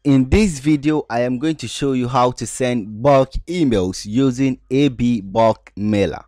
In this video, I am going to show you how to send bulk emails using AB bulk mailer.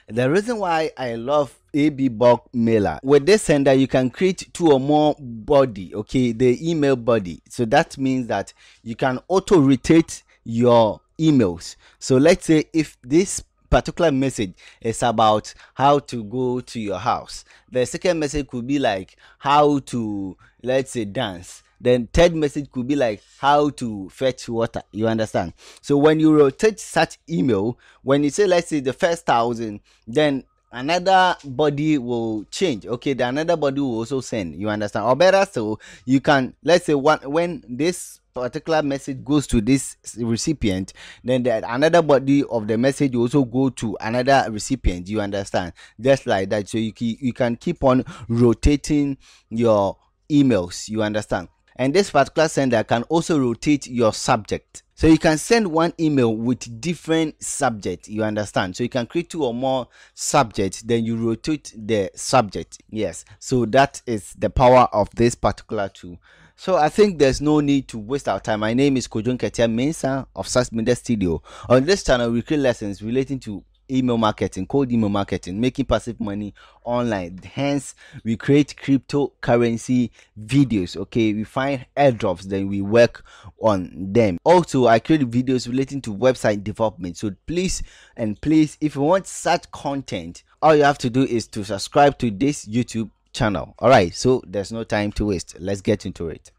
The reason why I love AB bulk mailer, with this sender you can create two or more body, okay, the email body. So that means that you can auto rotate your emails. So let's say if this particular message is about how to go to your house, the second message could be like how to, let's say, dance. Then third message could be like how to fetch water. You understand? So when you rotate such email, when you say, let's say, the first 1,000, then another body will change. Okay, the another body will also send. You understand? Or better, so you can, let's say, when this particular message goes to this recipient, then another body of the message will also go to another recipient. You understand? Just like that. So you can keep on rotating your emails. You understand? And this particular sender can also rotate your subject. So you can send one email with different subject. You understand? So you can create two or more subjects, then you rotate the subject. Yes. So that is the power of this particular tool. So I think there's no need to waste our time. My name is Kojon Ketia Mensah of SAS Media Studio. On this channel, we create lessons relating to email marketing, cold email marketing, making passive money online. Hence, we create cryptocurrency videos. Okay, we find airdrops, then we work on them. Also, I create videos relating to website development. So please, if you want such content, all you have to do is to subscribe to this YouTube channel. All right, so there's no time to waste. Let's get into it.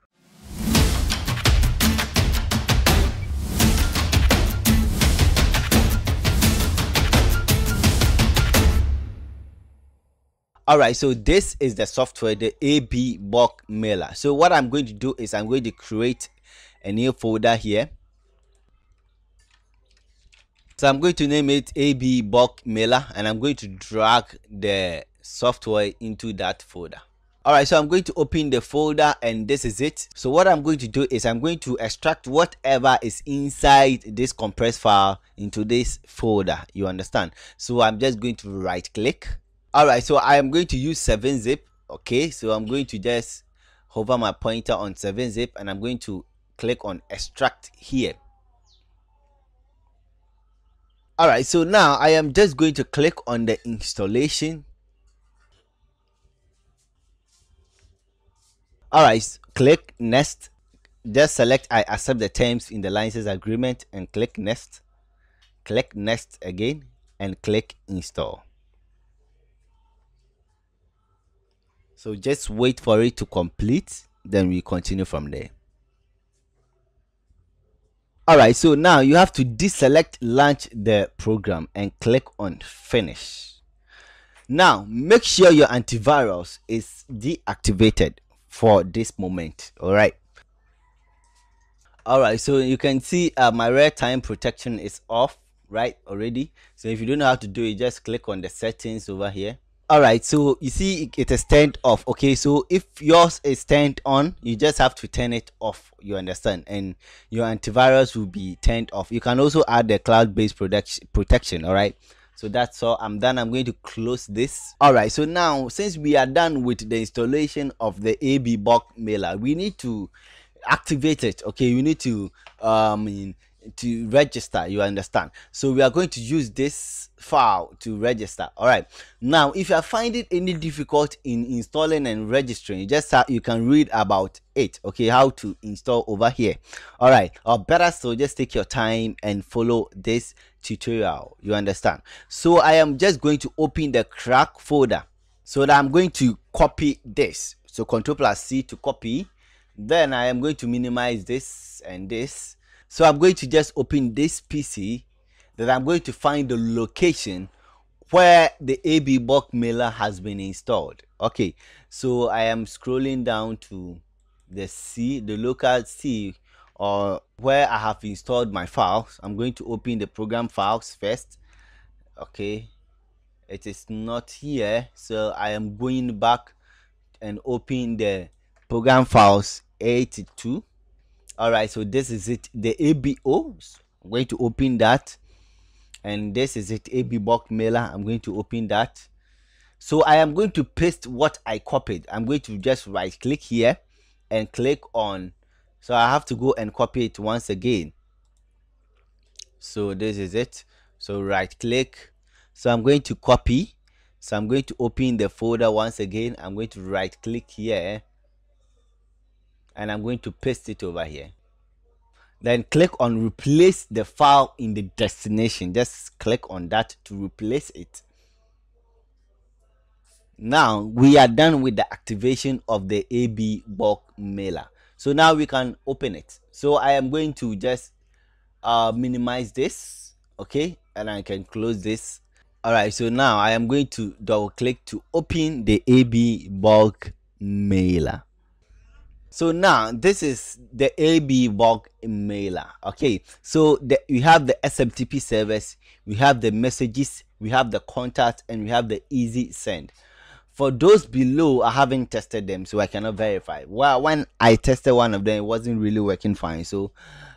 All right, so this is the software, the AB bulk mailer. So what I'm going to do is I'm going to create a new folder here. So I'm going to name it AB bulk mailer, and I'm going to drag the software into that folder. All right, so I'm going to open the folder, and this is it. So what I'm going to do is I'm going to extract whatever is inside this compressed file into this folder. You understand? So I'm just going to right click. All right, so I am going to use 7-zip. Okay, so I'm going to just hover my pointer on 7-zip, and I'm going to click on extract here. All right, so now I am just going to click on the installation. All right, click next. Just select I accept the terms in the license agreement and click next. Click next again and click install. So just wait for it to complete, then we continue from there. All right, so now you have to deselect launch the program and click on finish. Now make sure your antivirus is deactivated for this moment. All right, so you can see my real time protection is off right already. So if you don't know how to do it, just click on the settings over here. All right, so you see it is turned off. Okay, so if yours is turned on, you just have to turn it off. You understand? And your antivirus will be turned off. You can also add the cloud-based protection. All right, so that's all. I'm done. I'm going to close this. All right, so now since we are done with the installation of the AB bulk mailer, we need to activate it. Okay, you need to register. You understand? So we are going to use this file to register. All right, now if you are finding any difficult in installing and registering, you can read about it. Okay, how to install over here. All right, or better still, just take your time and follow this tutorial. You understand? So I am just going to open the crack folder, so that I'm going to copy this. So Ctrl+C to copy. Then I am going to minimize this and this. So I'm going to just open this PC. Then I'm going to find the location where the AB bulk mailer has been installed. Okay, so I am scrolling down to the local C, or where I have installed my files. I'm going to open the program files first. Okay, it is not here, so I am going back and open the program files 82. All right, so this is it, the ABO. I'm going to open that, and this is it, AB bulk mailer. I'm going to open that. So I am going to paste what I copied. I'm going to just right click here and click on So I have to go and copy it once again. So this is it. So right click. So I'm going to copy. So I'm going to open the folder once again. I'm going to right click here and I'm going to paste it over here. Then click on replace the file in the destination. Just click on that to replace it. Now we are done with the activation of the AB bulk mailer. So now we can open it. So I am going to just minimize this, okay, and I can close this. All right, so now I am going to double click to open the AB bulk mailer. So now this is the AB bulk mailer. Okay, so we have the SMTP service, we have the messages, we have the contact, and we have the easy send. For those below, I haven't tested them, so I cannot verify. Well, when I tested one of them, it wasn't really working fine. So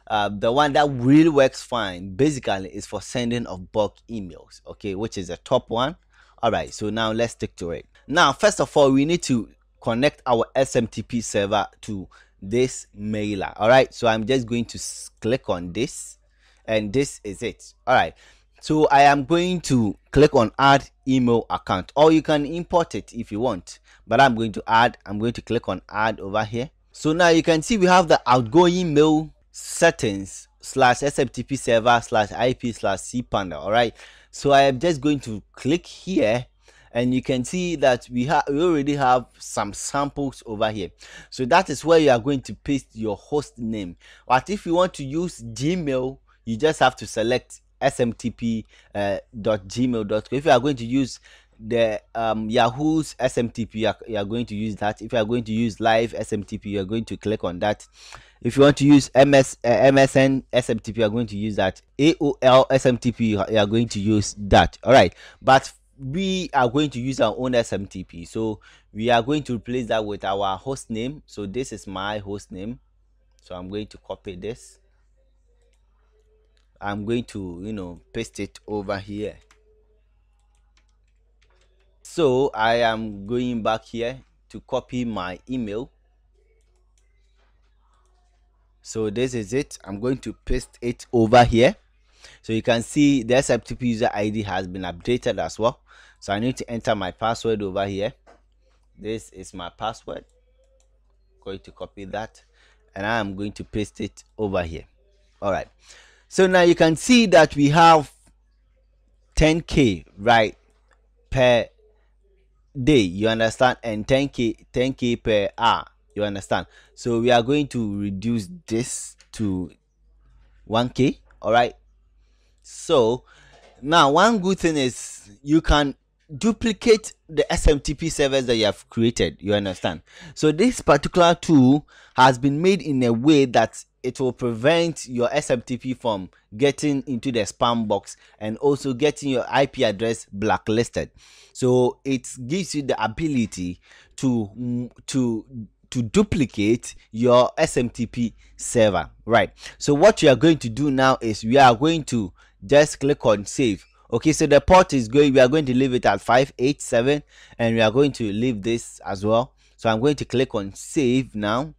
the one that really works fine basically is for sending of bulk emails, okay, which is the top one. All right, so now let's stick to it. Now first of all, we need to connect our SMTP server to this mailer. All right, so I'm just going to click on this, and this is it. All right, so I am going to click on add email account, or you can import it if you want, but I'm going to add. I'm going to click on add over here. So now you can see we have the outgoing mail settings /SMTP server /IP /cpanda. All right, so I am just going to click here, and you can see that we already have some samples over here. So that is where you are going to paste your host name. But if you want to use Gmail, you just have to select smtp.gmail.com. If you are going to use the Yahoo's SMTP, you are going to use that. If you are going to use live SMTP, you are going to click on that. If you want to use MSN SMTP, you are going to use that. AOL SMTP, you are going to use that. All right, but we are going to use our own SMTP, so we are going to replace that with our host name. So this is my host name, so I'm going to copy this. I'm going to paste it over here. So I am going back here to copy my email. So this is it. I'm going to paste it over here. So you can see the SMTP user ID has been updated as well. So I need to enter my password over here. This is my password. I'm going to copy that, and I am going to paste it over here. All right, so now you can see that we have 10k right per day, you understand, and 10k per hour, you understand. So we are going to reduce this to 1k. all right, so now one good thing is you can duplicate the SMTP servers that you have created, you understand. So this particular tool has been made in a way that it will prevent your SMTP from getting into the spam box and also getting your IP address blacklisted. So it gives you the ability to duplicate your SMTP server, right? So what you are going to do now is we are going to just click on save. Okay, so the port is going, we are going to leave it at 587, and we are going to leave this as well. So I'm going to click on save now.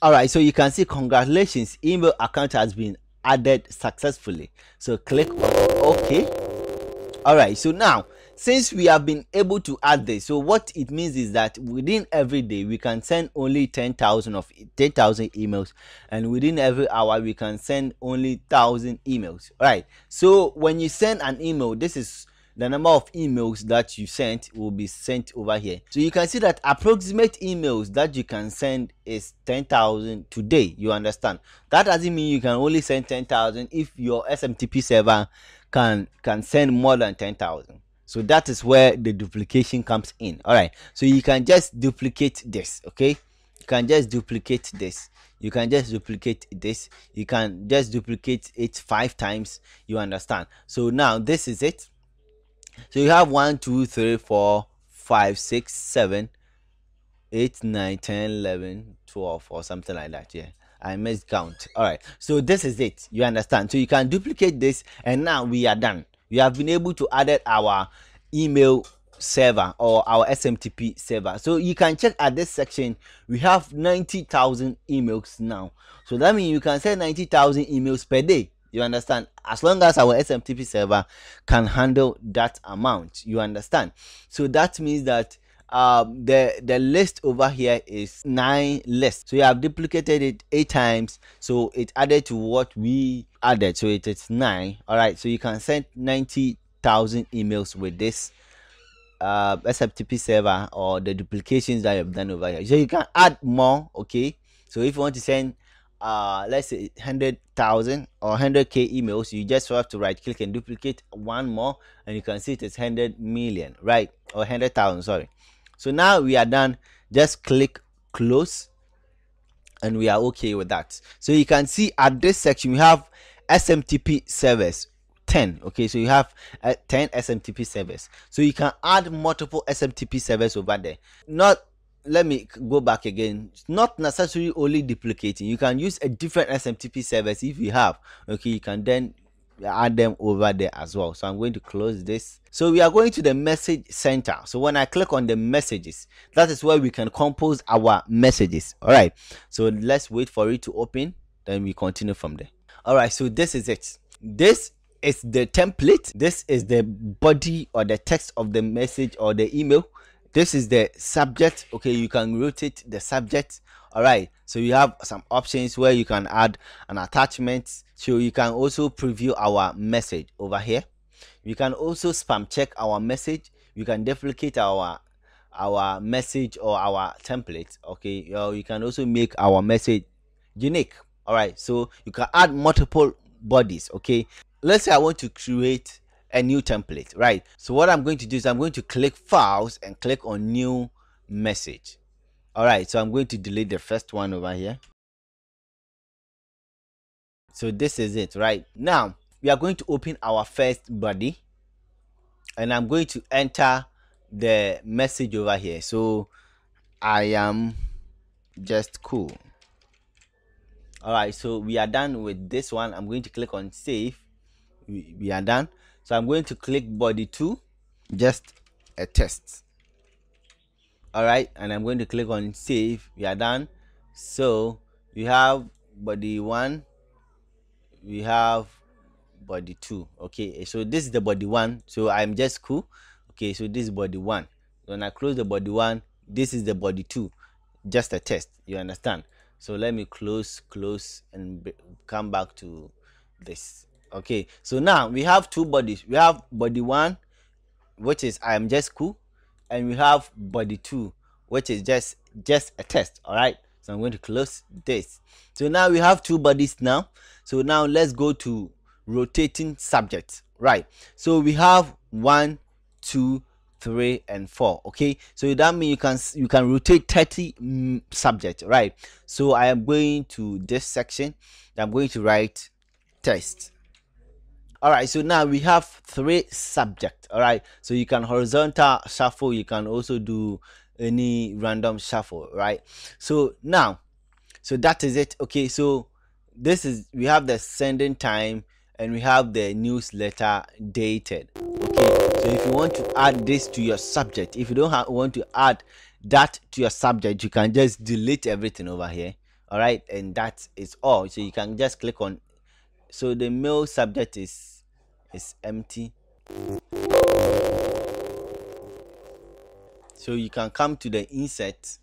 All right, so you can see congratulations, email account has been added successfully. So click on OK. All right, so now since we have been able to add this, so what it means is that within every day we can send only 10,000 emails, and within every hour we can send only 1,000 emails. All right, so when you send an email, this is the number of emails that you sent will be sent over here. So you can see that approximate emails that you can send is 10,000 today, you understand. That doesn't mean you can only send 10,000 if your SMTP server can send more than 10,000. So that is where the duplication comes in. All right, so you can just duplicate this. Okay, you can just duplicate this, you can just duplicate this, you can just duplicate it 5 times, you understand. So now this is it. So you have 1 2 3 4 5 6 7 8 9 10 11 12 or something like that. Yeah, I missed count. All right, so this is it, you understand. So you can duplicate this, and now we are done. We have been able to add our email server or our SMTP server. So you can check at this section, we have 90,000 emails now. So that means you can send 90,000 emails per day. You understand? As long as our SMTP server can handle that amount, you understand? So that means that the list over here is 9 lists. So you have duplicated it 8 times, so it added to what we added, so it is 9. All right, so you can send 90,000 emails with this SFTP server or the duplications that you've done over here. So you can add more. Okay, so if you want to send let's say 100,000 or 100k emails, you just have to right click and duplicate one more, and you can see it is 100 million, right? Or 100,000, sorry. So now we are done. Just click close and we are okay with that. So you can see at this section we have SMTP servers 10. Okay, so you have 10 SMTP servers, so you can add multiple SMTP servers over there. Not, let me go back again, not necessarily only duplicating. You can use a different SMTP servers if you have. Okay, you can then add them over there as well. So I'm going to close this. So we are going to the message center. So when I click on the messages, that is where we can compose our messages. All right, so let's wait for it to open, then we continue from there. All right, so this is it. This is the template. This is the body or the text of the message or the email. This is the subject. Okay, you can rotate the subject. All right, so you have some options where you can add an attachment. So you can also preview our message over here. You can also spam check our message. You can duplicate our message or our template. Okay, you can also make our message unique. All right, so you can add multiple bodies. Okay, let's say I want to create a new template, right? So what I'm going to do is I'm going to click files and click on new message. All right, so I'm going to delete the first one over here. So this is it. Right now we are going to open our first body, and I'm going to enter the message over here. So I am just cool. All right, so we are done with this one. I'm going to click on save. We are done. So I'm going to click body 2, just a test. All right, and I'm going to click on save. We are done. So we have body 1, we have body 2. Okay, so this is the body 1. So I'm just cool. Okay, so this is body 1. When I close the body 1, this is the body 2, just a test. You understand? So let me close and come back to this. Okay, so now we have two bodies. We have body 1, which is I am just cool, and we have body 2, which is just a test. All right, so I'm going to close this. So now we have two bodies now. So now let's go to rotating subjects. Right, so we have 1, 2, 3 and 4. Okay, so that means you can rotate 30 subjects. Right, so I am going to this section. I'm going to write test. All right, so now we have 3 subjects. All right, so you can horizontal shuffle, you can also do any random shuffle, right? So now, so that is it. Okay, so this is, we have the sending time and we have the newsletter dated. Okay, so if you want to add this to your subject, if you don't want to add that to your subject, you can just delete everything over here. All right, and that is all. So you can just click on, so the mail subject is empty. So you can come to the insert.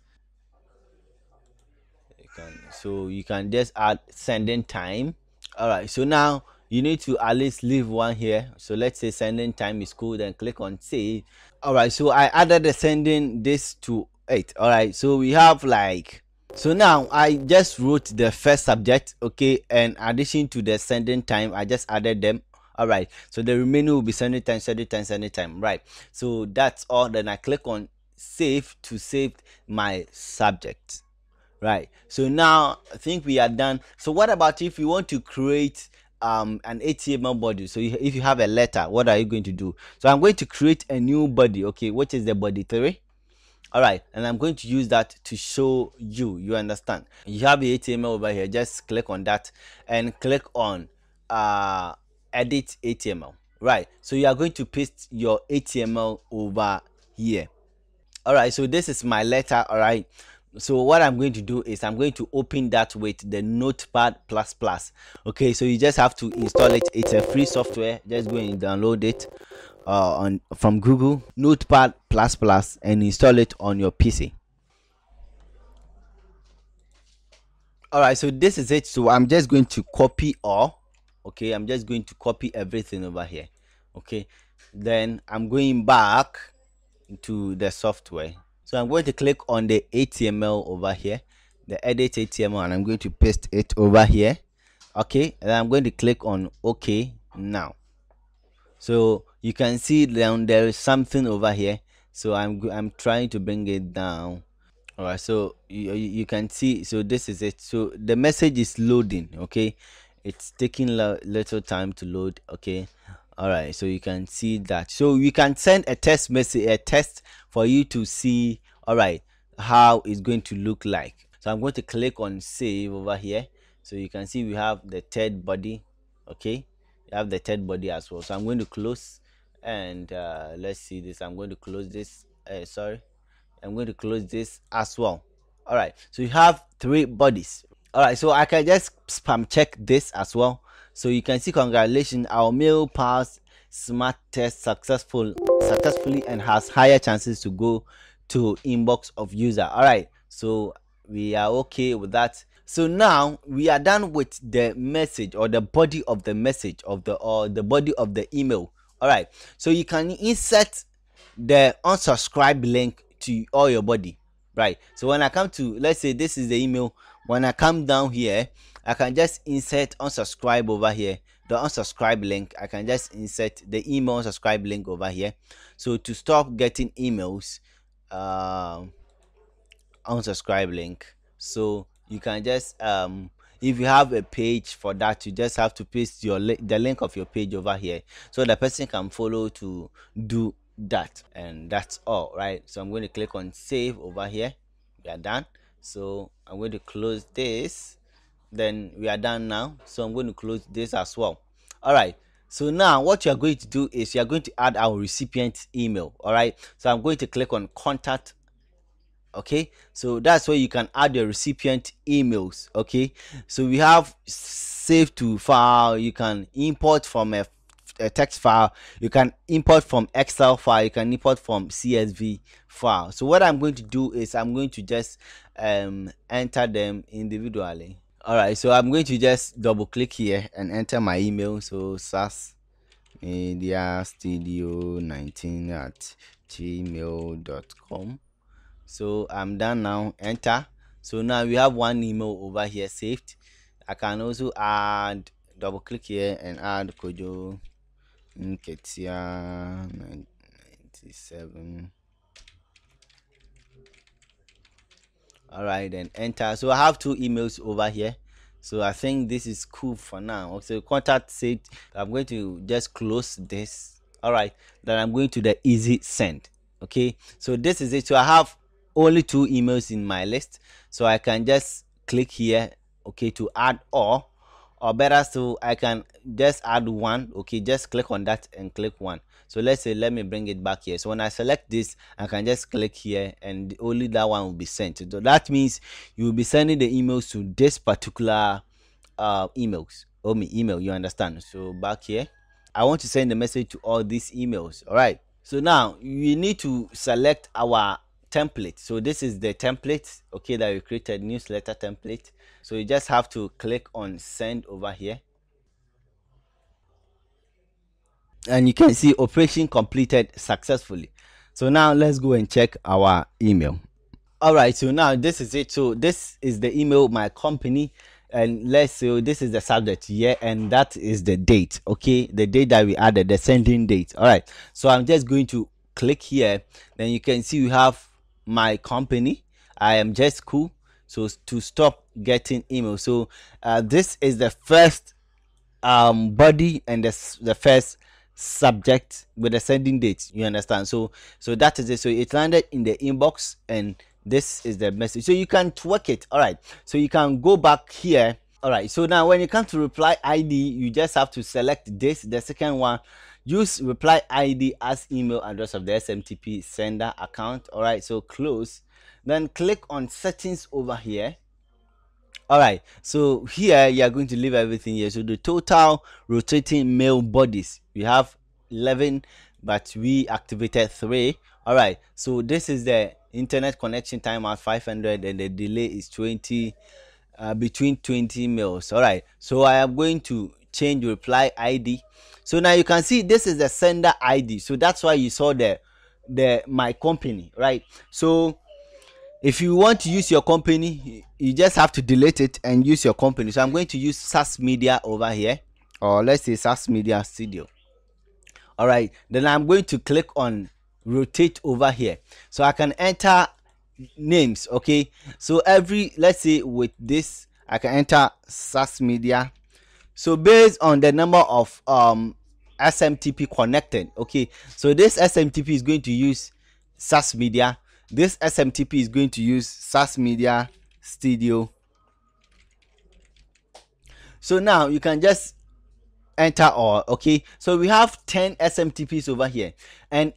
So you can just add sending time. All right, so now you need to at least leave one here. So let's say sending time is cool, then click on save. All right, so I added the sending this to 8. All right, so we have like, so now I just wrote the first subject. Okay, and addition to the sending time, I just added them. All right, so the remaining will be sending time. Right, so that's all. Then I click on save to save my subject. Right, so now I think we are done. So what about if you want to create an HTML body? So if you have a letter, what are you going to do? So I'm going to create a new body, okay, which is the body 3. All right, and I'm going to use that to show you understand. You have the HTML over here, just click on that and click on edit HTML. Right, so you are going to paste your HTML over here. All right, so this is my letter. All right, so what I'm going to do is I'm going to open that with the Notepad plus plus. Okay, so you just have to install it. It's a free software. Just go and download it on from Google, Notepad plus plus, and install it on your PC. All right, so this is it. So I'm just going to copy all. Okay, I'm just going to copy everything over here. Okay, then I'm going back to the software. So I'm going to click on the HTML over here, the edit HTML, and I'm going to paste it over here. Okay, and I'm going to click on OK now. So you can see down there is something over here. So I'm trying to bring it down. All right, so you can see, so this is it. So the message is loading. Okay, it's taking little time to load. Okay, all right, so you can see that. So you can send a test message, a test for you to see, all right, how it's going to look like. So I'm going to click on save over here. So you can see we have the third body. Okay, you have the third body as well. So I'm going to close, and let's see this. I'm going to close this. Sorry, I'm going to close this as well. All right, so you have three bodies. All right, so I can just spam check this as well. So you can see, congratulations, our mail passed smart test successfully and has higher chances to go to inbox of user. All right, so we are okay with that. So now we are done with the message, or the body of the message of the, or the body of the email. All right, so you can insert the unsubscribe link to all your body, right? So when I come to, let's say this is the email, when I come down here, I can just insert unsubscribe over here, the unsubscribe link. I can just insert the email unsubscribe link over here. So to stop getting emails, unsubscribe link. So you can just if you have a page for that, you just have to paste the link of your page over here, so the person can follow to do that, and that's all. Right, so I'm going to click on save over here. We are done. So I'm going to close this. Then we are done now, so I'm going to close this as well. All right, so now what you are going to do is you are going to add our recipient email. All right, so I'm going to click on contact. Okay, so that's where you can add your recipient emails. Okay, so we have save to file. You can import from a text file, you can import from Excel file, you can import from CSV file. So what I'm going to do is I'm going to just enter them individually. All right, so I'm going to just double click here and enter my email. So SAS Media Studio 19 at gmail.com. So I'm done now. Enter. So now we have one email over here saved. I can also add, double click here and add Kojo Nketia 97. All right, then enter. So I have two emails over here. So I think this is cool for now. So contact said, I'm going to just close this. All right, then I'm going to the easy send. Okay, so this is it. So I have only two emails in my list, so I can just click here, okay, to add all, or better, so I can just add one. Okay, just click on that and click one. So let's say, let me bring it back here. So when I select this, I can just click here and only that one will be sent. So that means you will be sending the emails to this particular emails, email, you understand? So back here, I want to send the message to all these emails. All right, so now we need to select our template. So this is the template, okay, that we created, newsletter template. So you just have to click on send over here, and you can see operation completed successfully. So now let's go and check our email. All right, so now this is it. So this is the email, my company, and let's say this is the subject here, and that is the date. Okay, the date that we added, the sending date. All right, so I'm just going to click here. Then you can see we have my company. I am just cool. So to stop getting email, so this is the first body and the first subject with the sending date, you understand? So that is it. So it landed in the inbox, and this is the message. So you can tweak it. All right, so you can go back here. All right, so now when you come to reply ID, you just have to select this, the second one, use reply ID as email address of the SMTP sender account. All right, so close, then click on settings over here. All right, so here you are going to leave everything here. So the total rotating mail bodies, we have 11, but we activated 3. All right, so this is the internet connection time at 500, and the delay is 20, between 20 mails. All right, so I am going to change reply ID. So now you can see this is the sender ID, so that's why you saw the my company, right? So if you want to use your company, you just have to delete it and use your company. So I'm going to use SAS Media over here, or let's say SAS Media Studio. All right, then I'm going to click on rotate over here, so I can enter names. Okay, so let's say with this I can enter SAS Media. So based on the number of SMTP connected, okay, so this SMTP is going to use SAS Media, this SMTP is going to use SAS Media Studio. So now you can just enter all. Okay, so we have 10 SMTPs over here, and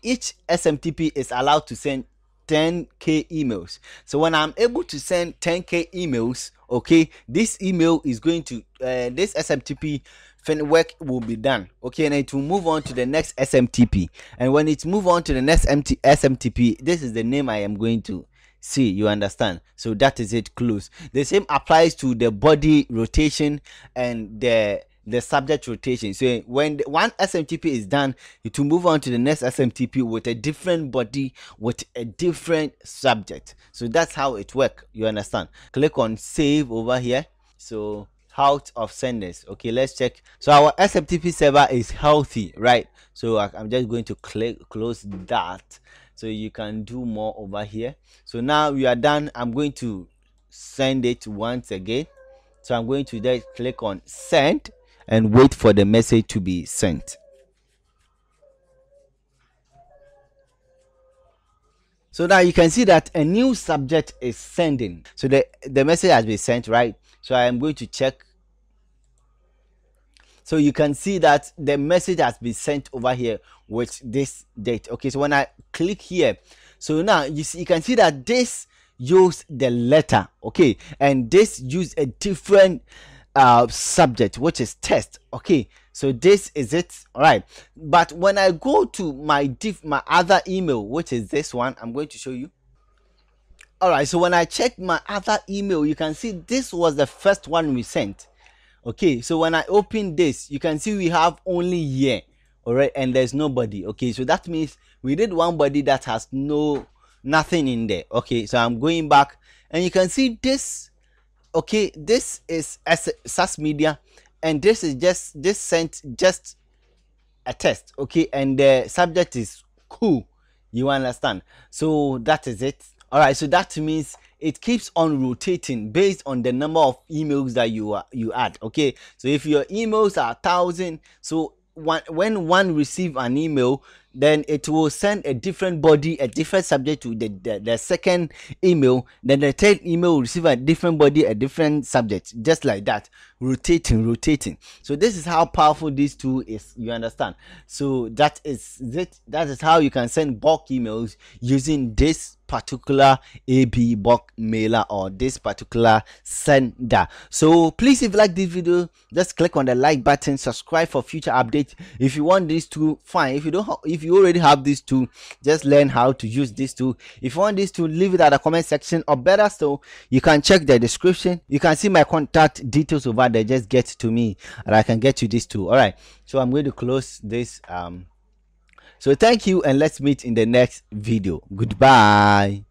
each SMTP is allowed to send 10k emails. So when I'm able to send 10k emails, okay, this email is going to this SMTP work will be done. Okay, and it will move on to the next SMTP, and when it move on to the next SMTP, this is the name I am going to see. You understand? So that is it. Close. The same applies to the body rotation and the subject rotation. So when one SMTP is done, it will move on to the next SMTP with a different body, with a different subject. So that's how it works. You understand? Click on save over here. So out of senders. Okay, let's check. So our SMTP server is healthy, right? So I'm just going to close that, so you can do more over here. So now we are done. I'm going to send it once again. So I'm going to just click on send and wait for the message to be sent. So now you can see that a new subject is sending. So the message has been sent, right? So I am going to check. So you can see that the message has been sent over here with this date. Okay, so when I click here, so now you can see that this use the letter, okay, and this use a different subject, which is test. Okay, so this is it. All right, but when I go to my other email, which is this one, I'm going to show you. All right, so when I check my other email, you can see this was the first one we sent. Okay, so when I open this, you can see we have only here, all right, and there's nobody. Okay, so that means we did one body that has nothing in there. Okay, so I'm going back, and you can see this. Okay, this is SAS Media, and this is just sent just a test. Okay, and the subject is cool. You understand? So that is it. All right, so that means it keeps on rotating based on the number of emails that you add. Okay, so if your emails are 1,000, so when one receive an email, then it will send a different body, a different subject to the second email. Then the third email will receive a different body, a different subject, just like that, rotating. So this is how powerful this tool is. You understand? So that is it. That is how you can send bulk emails using this particular AB bulk mailer or this particular sender. So please, if you like this video, just click on the like button, subscribe for future updates. If you want this tool, fine. If you already have this tool, just learn how to use this tool. If you want this tool, leave it at the comment section, or better still, you can check the description. You can see my contact details over there. Just get to me and I can get you this tool. All right, so I'm going to close this. So thank you, and let's meet in the next video. Goodbye.